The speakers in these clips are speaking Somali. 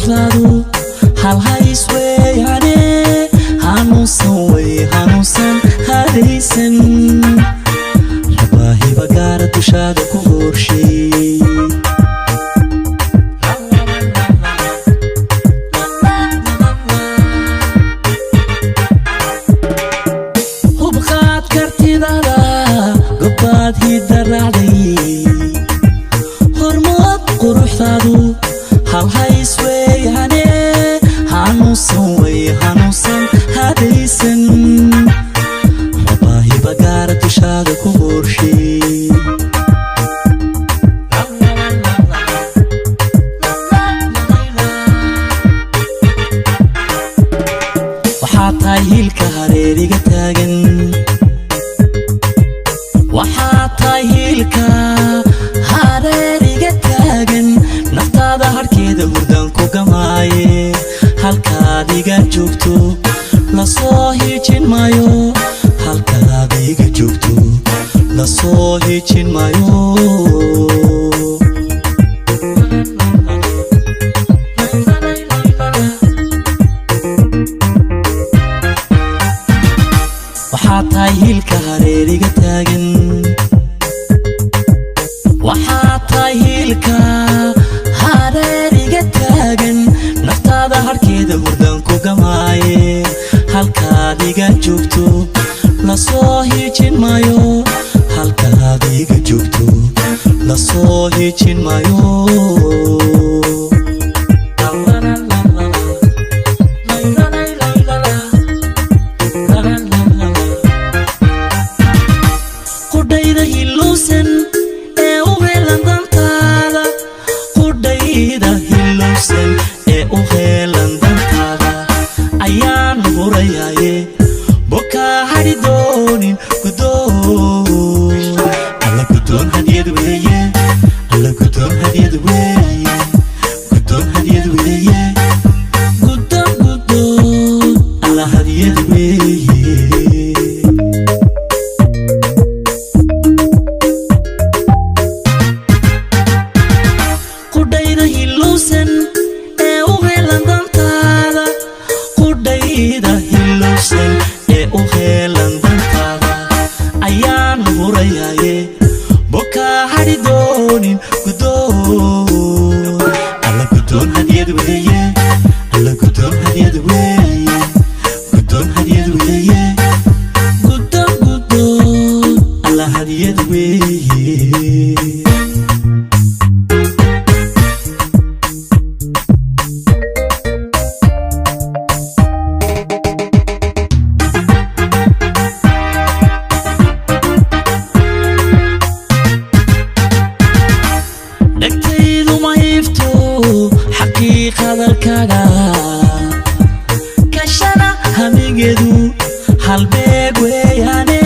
quruxdaadu hal hays weeyaane hanuunsan way hanuunsan hadaysan rabaahiba gaara dushaada ku horshay hubqaad kartidada gobbaad hidda raacday hormood quruxdaadu hal hays weeyaane hanuunsan way hanuunsan hadaysan rabaahiba gaara dushaada ku horshay waxaa tahay hiilka hareeriga taagan waxaa tahay hiilka hareeriga taagan naftaada harkeeda hurdaan ku gamaaye halkaad iga joogto lasoo hiijin maayo halkaad iga joogto lasoo hiijin maayo waxaa tahay hiilka hareeriga taagan waxaa tahay hiilka hareeriga taagan naftaada harkeeda hurdaan ku gamaaye halkaad iga joogto lasoo hiijin maayo halkaad iga joogto lasoo hiijin maayo qudhayda hilowsan ee u heelan dantaada qudhayda hilowsan ee u heelan dantaada ayaan hurayaaye bokaa hadhi doonin gudoon alla gudoon hadiyad weeye alla gudoon hadiyad weeye gudoon hadiyad weeye gudoon gudoon alla hadiyad weeye qudhayda hilowsan ee u heelan dantaada qudhayda hilowsan ee u heelan dantaada ayaan hurayaaye bokaa hadhi doonin gudoon alla gudoon hadiyad weeye alla gudoon hadiyad weeye gudoon hadiyad weeye gudoon gudoon alla hadiyad weeye dhegtaydu ma ifto xaqiiqadalkaaga kashana hamigeedu halbeeg weeyaane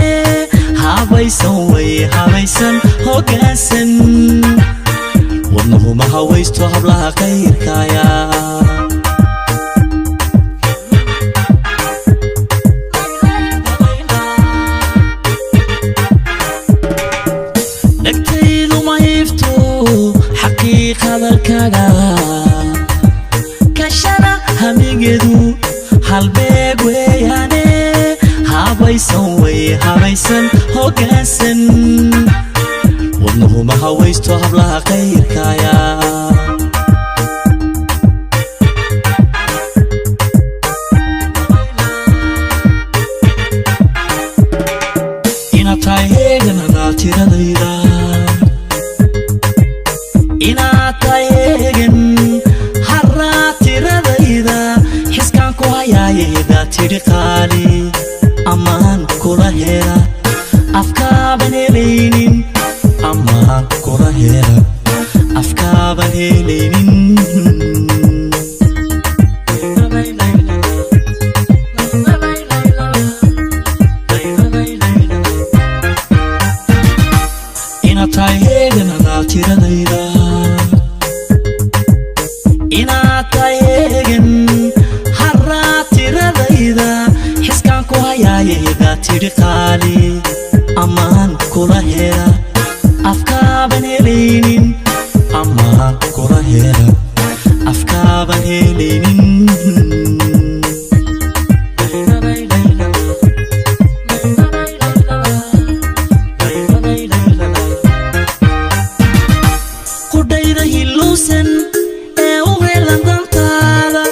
habaysan way habaysan hoggaansan wadnuhu ma hawaysto hablaha qayrkaaya dhegtaydu ma ifto xaqiiqadalkaaga kashana hamigeedu halbeeg weeyaane habaysan way habaysan hoggaansan wadnuhu ma hawaysto hablaha qayrkaaya inaad tahay heegan hadaad tiradayda inaad tahay heegan haraad tiradayda xiskaan ku hayaaye hidaad tidhi qaali ammaan kula hela afkaaban helaynin ammaan kula hela afkaaban helaynin inaad tahay heegan hadaad tiradayda inaad tahay heegan haraad tiradayda xiskaan ku hayaaye hidaad tidhi qaali ammaan kula hela afkaaban helaynin ammaan kula hela afkaaba helinin qudhayda hilowsan ee u heelan dantaada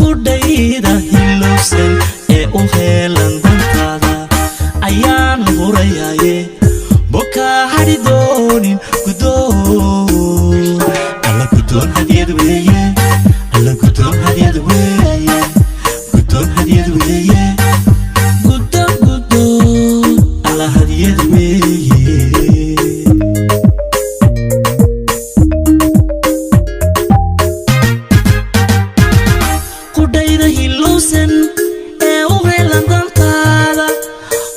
qudhayda hilowsan ee u heelan dantaada ayaan hurayaye boka hari doonin gudoon alla gudoon hadiyad weeye alla gudoon hadiyad weeye gudoon hadiyad weeye gudoon alla hadiyad weeye qudhayda hilowsan ee u heelan dantaada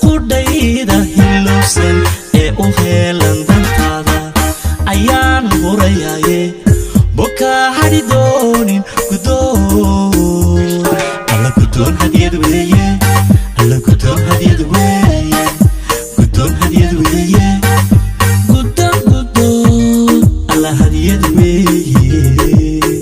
qudhayda hilowsan ee u heelan dantaada ayaan hurayaye boka hari doonin gudoon alla gudoon hadiyad weeye alla gudoon hadiyad weeye gudoon hadiyad weeye gudoon alla hadiyad weeye